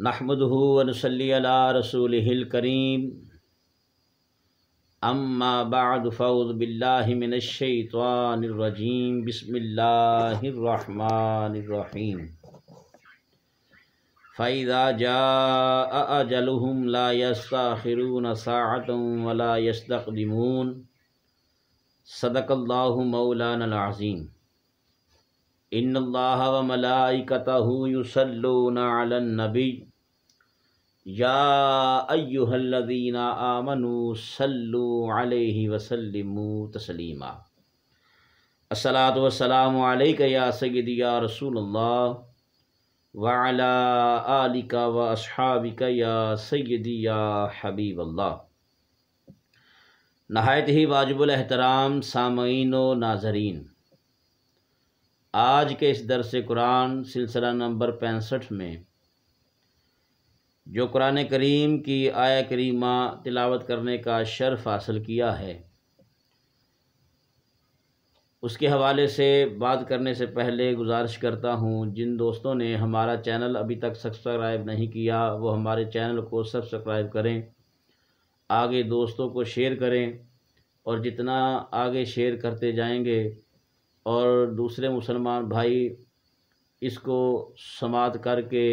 نحمده ونصلي على رسوله الكريم اما بعد فاعوذ بالله من الشيطان الرجيم بسم الله الرحمن الرحيم فإذا جاء أجلهم لا يستأخرون ساعة ولا يستقدمون صدق الله مولانا العظيم ان اللہ وملائکتہ یصلون علی النبی یا ایہا الذین آمنوا صلوا علیہ وسلموا تسلیما۔ الصلاۃ والسلام علیک یا سیدی یا رسول اللہ وعلی آلک واصحابک یا سیدی یا حبیب اللہ۔ نہایت ہی واجب الاحترام سامعین و ناظرین، آج کے اس درس قرآن سلسلہ نمبر 65 میں جو قرآن کریم کی آیہ کریمہ تلاوت کرنے کا شرف حاصل کیا ہے، اس کے حوالے سے بات کرنے سے پہلے گزارش کرتا ہوں جن دوستوں نے ہمارا چینل ابھی تک سبسکرائب نہیں کیا وہ ہمارے چینل کو سبسکرائب کریں، آگے دوستوں کو شیئر کریں، اور جتنا آگے شیئر کرتے جائیں گے اور دوسرے مسلمان بھائی اس کو سماعت کر کے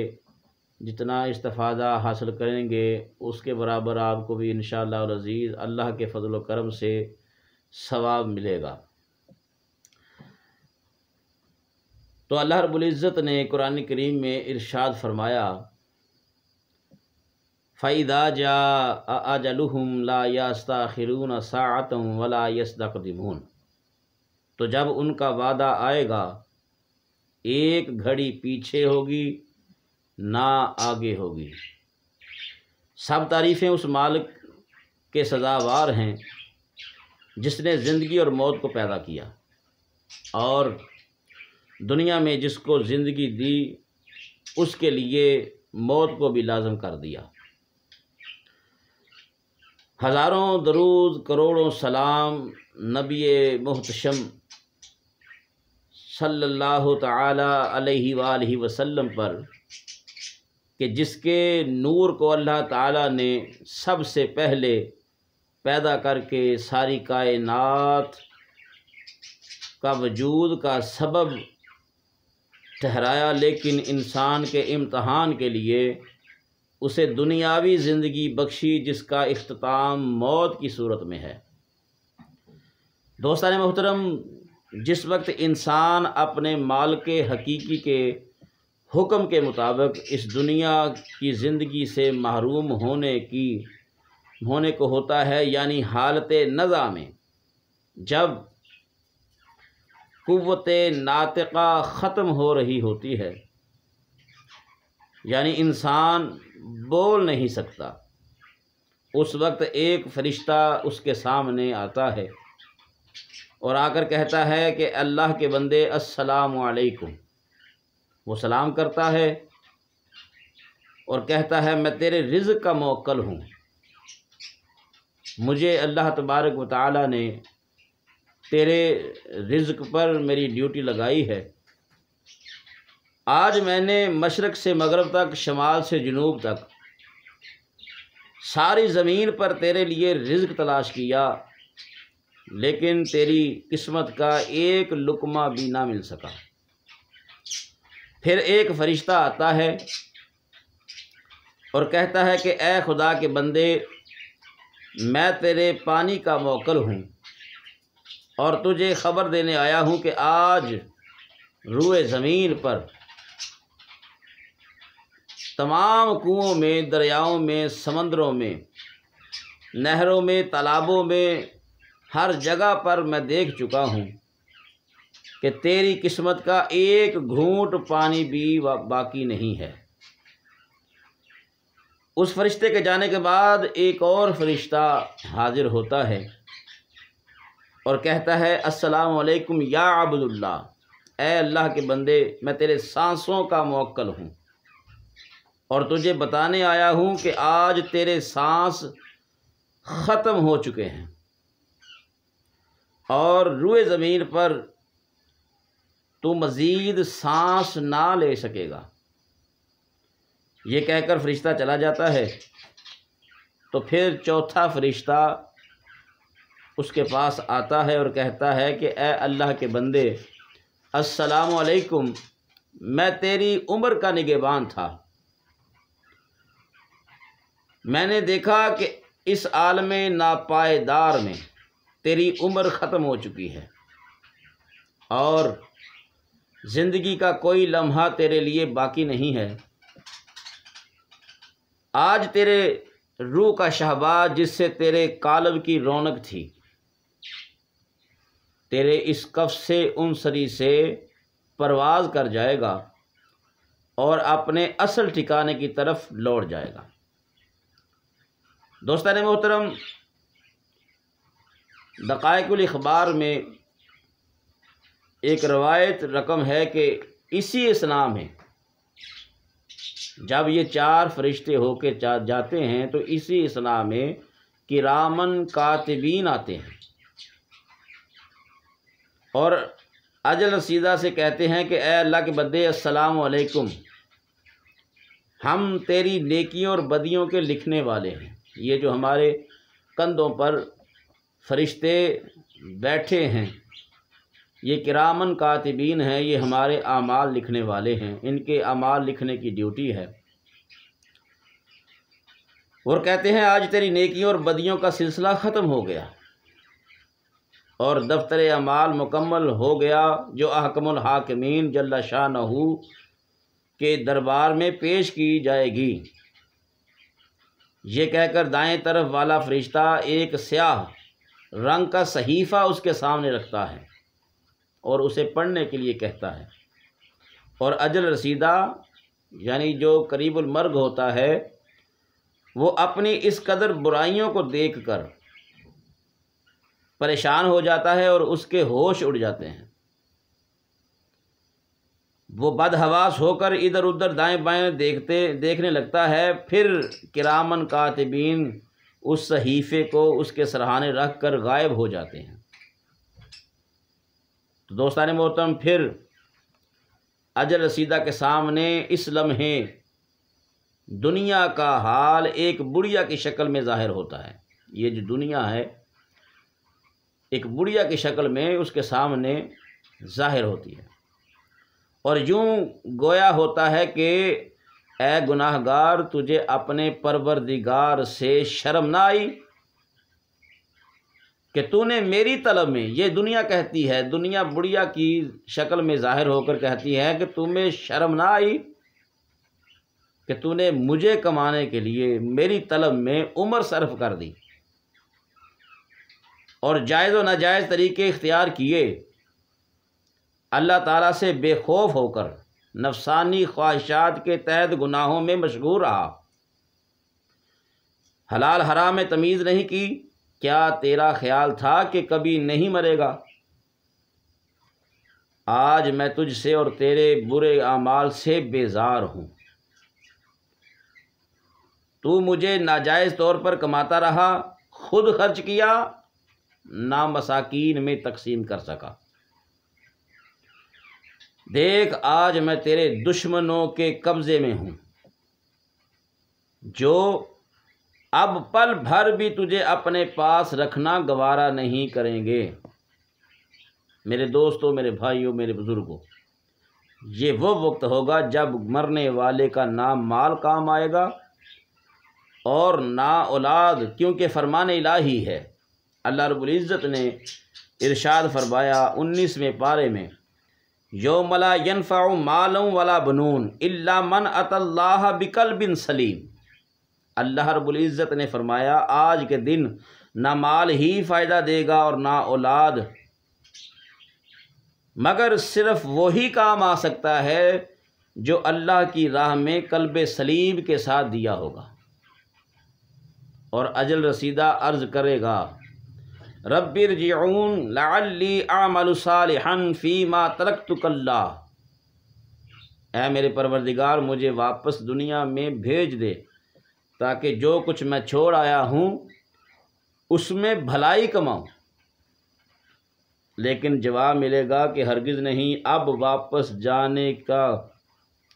جتنا استفادہ حاصل کریں گے اس کے برابر آپ کو بھی انشاءاللہ العزیز اللہ کے فضل و کرم سے ثواب ملے گا۔ تو اللہ رب العزت نے قرآن کریم میں ارشاد فرمایا فَإِذَا جَاءَ أَجَلُهُمْ لَا يَسْتَأْخِرُونَ سَاعَةً وَلَا يَسْتَقْدِمُونَ، تو جب ان کا وعدہ آئے گا ایک گھڑی پیچھے ہوگی نہ آگے ہوگی۔ سب تعریفیں اس مالک کے سزاوار ہیں جس نے زندگی اور موت کو پیدا کیا اور دنیا میں جس کو زندگی دی اس کے لیے موت کو بھی لازم کر دیا۔ ہزاروں درود کروڑوں سلام نبی محتشم صلی اللہ تعالی علیہ وآلہ وسلم پر کہ جس کے نور کو اللہ تعالی نے سب سے پہلے پیدا کر کے ساری کائنات کا وجود کا سبب ٹھہرایا، لیکن انسان کے امتحان کے لیے اسے دنیاوی زندگی بخشی جس کا اختتام موت کی صورت میں ہے۔ دوستان محترم، جس وقت انسان اپنے مالک حقیقی کے حکم کے مطابق اس دنیا کی زندگی سے محروم ہونے کو ہوتا ہے، یعنی حالت نزع میں جب قوت ناطقہ ختم ہو رہی ہوتی ہے، یعنی انسان بول نہیں سکتا، اس وقت ایک فرشتہ اس کے سامنے آتا ہے اور آ کر کہتا ہے کہ اللہ کے بندے السلام علیکم۔ وہ سلام کرتا ہے اور کہتا ہے میں تیرے رزق کا موکل ہوں، مجھے اللہ تبارک و تعالی نے تیرے رزق پر میری ڈیوٹی لگائی ہے۔ آج میں نے مشرق سے مغرب تک، شمال سے جنوب تک ساری زمین پر تیرے لیے رزق تلاش کیا، لیکن تیری قسمت کا ایک لقمہ بھی نہ مل سکا۔ پھر ایک فرشتہ آتا ہے اور کہتا ہے کہ اے خدا کے بندے، میں تیرے پانی کا موکل ہوں اور تجھے خبر دینے آیا ہوں کہ آج روئے زمین پر تمام کنوؤں میں، دریاؤں میں، سمندروں میں، نہروں میں، تالابوں میں، ہر جگہ پر میں دیکھ چکا ہوں کہ تیری قسمت کا ایک گھونٹ پانی بھی باقی نہیں ہے۔ اس فرشتے کے جانے کے بعد ایک اور فرشتہ حاضر ہوتا ہے اور کہتا ہے السلام علیکم یا عبد اللہ، اے اللہ کے بندے، میں تیرے سانسوں کا موکل ہوں اور تجھے بتانے آیا ہوں کہ آج تیرے سانس ختم ہو چکے ہیں اور روئے زمین پر تو مزید سانس نہ لے سکے گا۔ یہ کہہ کر فرشتہ چلا جاتا ہے، تو پھر چوتھا فرشتہ اس کے پاس آتا ہے اور کہتا ہے کہ اے اللہ کے بندے، السلام علیکم، میں تیری عمر کا نگہبان تھا، میں نے دیکھا کہ اس عالم ناپائیدار میں تیری عمر ختم ہو چکی ہے اور زندگی کا کوئی لمحہ تیرے لیے باقی نہیں ہے۔ آج تیرے روح کا شہباز، جس سے تیرے قالب کی رونق تھی، تیرے اس کف سے انصری سے پرواز کر جائے گا اور اپنے اصل ٹھکانے کی طرف لوٹ جائے گا۔ دوستان محترم، دقائق الاخبار میں ایک روایت رقم ہے کہ اسی اثناء میں جب یہ چار فرشتے ہو کے جاتے ہیں تو اسی اثناء میں کرامن کاتبین آتے ہیں اور اجل رسیدہ سے کہتے ہیں کہ اے اللہ کے بندے، السلام علیکم، ہم تیری نیکیوں اور بدیوں کے لکھنے والے ہیں۔ یہ جو ہمارے کندھوں پر فرشتے بیٹھے ہیں، یہ کرامن کاتبین ہیں، یہ ہمارے اعمال لکھنے والے ہیں، ان کے اعمال لکھنے کی ڈیوٹی ہے۔ اور کہتے ہیں آج تیری نیکیوں اور بدیوں کا سلسلہ ختم ہو گیا اور دفتر اعمال مکمل ہو گیا، جو احکم الحاکمین جل شانہ کے دربار میں پیش کی جائے گی۔ یہ کہہ کر دائیں طرف والا فرشتہ ایک سیاہ رنگ کا صحیفہ اس کے سامنے رکھتا ہے اور اسے پڑھنے کے لیے کہتا ہے، اور اجل رسیدہ یعنی جو قریب المرگ ہوتا ہے، وہ اپنی اس قدر برائیوں کو دیکھ کر پریشان ہو جاتا ہے اور اس کے ہوش اڑ جاتے ہیں۔ وہ بدحواس ہو کر ادھر ادھر دائیں بائیں دیکھنے لگتا ہے، پھر کرامن کاتبین اس صحیفے کو اس کے سرہانے رکھ کر غائب ہو جاتے ہیں۔ تو دوستان محترم، پھر اجل رسیدہ کے سامنے اس لمحے دنیا کا حال ایک بڑھیا کی شکل میں ظاہر ہوتا ہے۔ یہ جو دنیا ہے ایک بڑھیا کی شکل میں اس کے سامنے ظاہر ہوتی ہے، اور یوں گویا ہوتا ہے کہ اے گناہ گار، تجھے اپنے پروردگار سے شرم نہ آئی کہ تو نے میری طلب میں، یہ دنیا کہتی ہے، دنیا بڑھیا کی شکل میں ظاہر ہو کر کہتی ہے کہ تمہیں شرم نہ آئی کہ تو نے مجھے کمانے کے لیے میری طلب میں عمر صرف کر دی اور جائز و ناجائز طریقے اختیار کیے، اللہ تعالیٰ سے بے خوف ہو کر نفسانی خواہشات کے تحت گناہوں میں مشغول رہا، حلال حرام میں تمیز نہیں کی۔ کیا تیرا خیال تھا کہ کبھی نہیں مرے گا؟ آج میں تجھ سے اور تیرے برے اعمال سے بیزار ہوں۔ تو مجھے ناجائز طور پر کماتا رہا، خود خرچ کیا، نہ مساکین میں تقسیم کر سکا۔ دیکھ آج میں تیرے دشمنوں کے قبضے میں ہوں، جو اب پل بھر بھی تجھے اپنے پاس رکھنا گوارا نہیں کریں گے۔ میرے دوستوں، میرے بھائیوں، میرے بزرگوں، یہ وہ وقت ہوگا جب مرنے والے کا نہ مال کام آئے گا اور نہ اولاد، کیونکہ فرمان الہی ہے۔ اللہ رب العزت نے ارشاد فرمایا 19ویں پارے میں، یوم لا ینفع مال ولا بنون الا من اتى اللہ بقلب سلیم۔ اللہ رب العزت نے فرمایا آج کے دن نہ مال ہی فائدہ دے گا اور نہ اولاد، مگر صرف وہی کام آ سکتا ہے جو اللہ کی راہ میں قلب سلیم کے ساتھ دیا ہوگا۔ اور اجل رسیدہ عرض کرے گا رب ارجعون لعلی اعمل صالحا فیما ترکت کلا، اے میرے پروردگار مجھے واپس دنیا میں بھیج دے تاکہ جو کچھ میں چھوڑ آیا ہوں اس میں بھلائی کماؤں۔ لیکن جواب ملے گا کہ ہرگز نہیں، اب واپس جانے کا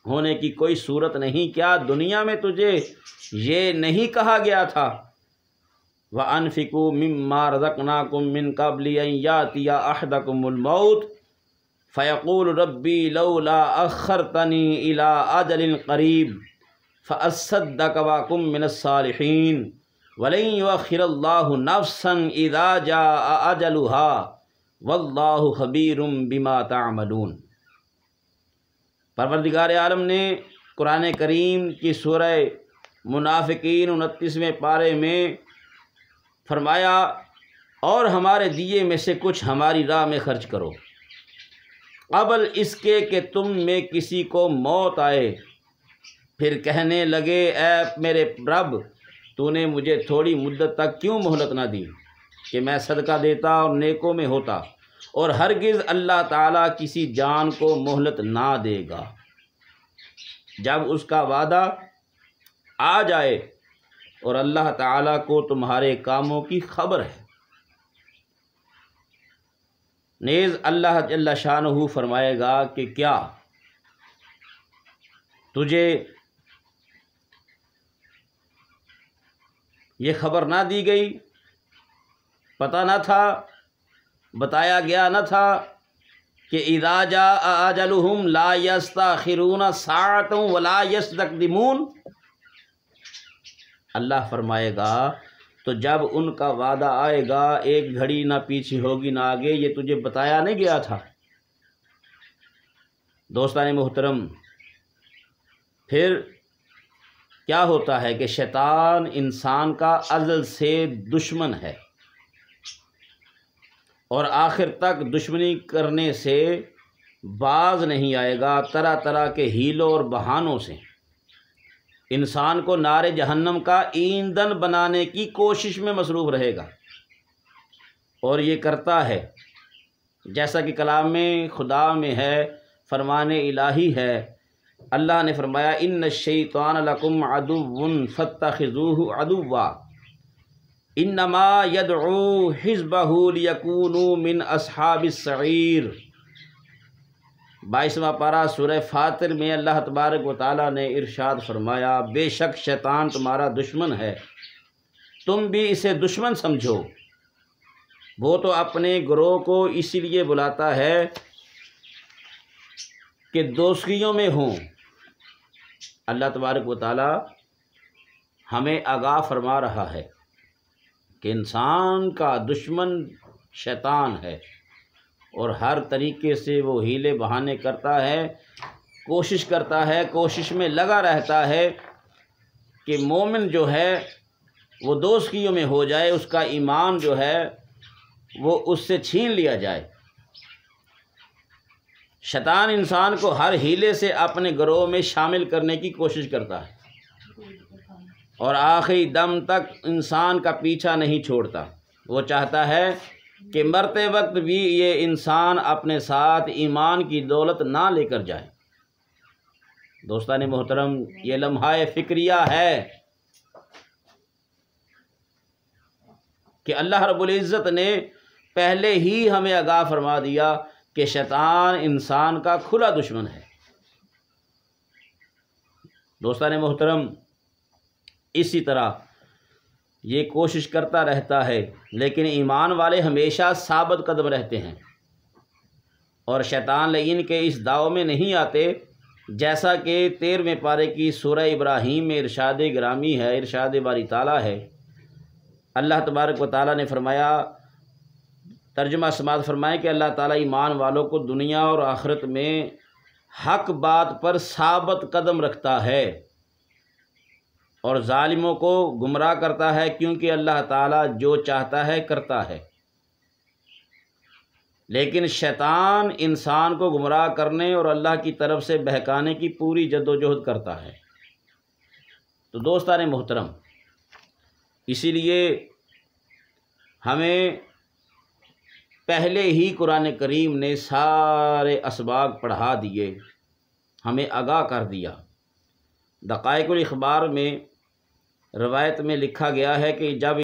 ہونے کی کوئی صورت نہیں، کیا دنیا میں تجھے یہ نہیں کہا گیا تھا وَأَنفِقُوا مِمَّا رَزَقْنَاكُم مِّن قَبْلِ أَن يَأْتِيَ أَحَدَكُمُ الْمَوْتُ فَيَقُولُ رَبِّي لَوْلَا أَخَّرْتَنِي إِلَىٰ أَجَلٍ قَرِيبٍ فَأَصَّدَّقَ وَأَكُن مِّنَ الصَّالِحِينَ وَلَن يُؤَخِّرَ اللَّهُ نَفْسًا إِذَا جَاءَ أَجَلُهَا وَاللَّهُ خَبِيرٌ بِمَا تَعْمَلُونَ۔ پروردگار عالم نے قرآن کریم کی سورہ منافقین 29ویں پارے میں فرمایا، اور ہمارے دیے میں سے کچھ ہماری راہ میں خرچ کرو قبل اس کے کہ تم میں کسی کو موت آئے، پھر کہنے لگے اے میرے رب تو نے مجھے تھوڑی مدت تک کیوں مہلت نہ دی کہ میں صدقہ دیتا اور نیکوں میں ہوتا، اور ہرگز اللہ تعالیٰ کسی جان کو مہلت نہ دے گا جب اس کا وعدہ آ جائے، اور اللہ تعالیٰ کو تمہارے کاموں کی خبر ہے۔ نیز اللہ جل شانہ فرمائے گا کہ کیا تجھے یہ خبر نہ دی گئی، پتہ نہ تھا، بتایا گیا نہ تھا کہ اذا جاء اجلهم لا یستاخرون ساعۃ ولا یستقدمون۔ اللہ فرمائے گا تو جب ان کا وعدہ آئے گا ایک گھڑی نہ پیچھے ہوگی نہ آگے، یہ تجھے بتایا نہیں گیا تھا۔ دوستان محترم، پھر کیا ہوتا ہے کہ شیطان انسان کا ازل سے دشمن ہے، اور آخر تک دشمنی کرنے سے باز نہیں آئے گا، طرح طرح کے ہیلوں اور بہانوں سے انسان کو نار جہنم کا ایندھن بنانے کی کوشش میں مصروف رہے گا، اور یہ کرتا ہے جیسا کہ کلام میں خدا میں ہے، فرمان الہی ہے۔ اللہ نے فرمایا ان الشیطان لکم عدو فاتخذوہ عدوا انما یدعو حزبہ لیکونوا من اصحاب السعیر۔ 22واں پارہ سورہ فاطر میں اللہ تبارک و تعالیٰ نے ارشاد فرمایا بے شک شیطان تمہارا دشمن ہے، تم بھی اسے دشمن سمجھو، وہ تو اپنے گروہ کو اسی لیے بلاتا ہے کہ دوستیوں میں ہوں۔ اللہ تبارک و تعالیٰ ہمیں آگاہ فرما رہا ہے کہ انسان کا دشمن شیطان ہے، اور ہر طریقے سے وہ ہیلے بہانے کرتا ہے، کوشش کرتا ہے، کوشش میں لگا رہتا ہے کہ مومن جو ہے وہ دوستیوں میں ہو جائے، اس کا ایمان جو ہے وہ اس سے چھین لیا جائے۔ شیطان انسان کو ہر ہیلے سے اپنے گروہ میں شامل کرنے کی کوشش کرتا ہے، اور آخری دم تک انسان کا پیچھا نہیں چھوڑتا۔ وہ چاہتا ہے کہ مرتے وقت بھی یہ انسان اپنے ساتھ ایمان کی دولت نہ لے کر جائے۔ دوستان محترم، یہ لمحہ فکریہ ہے کہ اللہ رب العزت نے پہلے ہی ہمیں آگاہ فرما دیا کہ شیطان انسان کا کھلا دشمن ہے۔ دوستان محترم، اسی طرح یہ کوشش کرتا رہتا ہے، لیکن ایمان والے ہمیشہ ثابت قدم رہتے ہیں، اور شیطان لعین کے اس داؤ میں نہیں آتے، جیسا کہ 13ویں پارے کی سورہ ابراہیم میں ارشاد گرامی ہے، ارشاد باری تعالیٰ ہے۔ اللہ تبارک و تعالیٰ نے فرمایا، ترجمہ سماعت فرمائیں کہ اللہ تعالیٰ ایمان والوں کو دنیا اور آخرت میں حق بات پر ثابت قدم رکھتا ہے، اور ظالموں کو گمراہ کرتا ہے، کیونکہ اللہ تعالیٰ جو چاہتا ہے کرتا ہے۔ لیکن شیطان انسان کو گمراہ کرنے اور اللہ کی طرف سے بہکانے کی پوری جد و جہد کرتا ہے۔ تو دوستان محترم، اسی لیے ہمیں پہلے ہی قرآن کریم نے سارے اسباب پڑھا دیے، ہمیں آگاہ کر دیا۔ دقائق الاخبار میں روایت میں لکھا گیا ہے کہ جب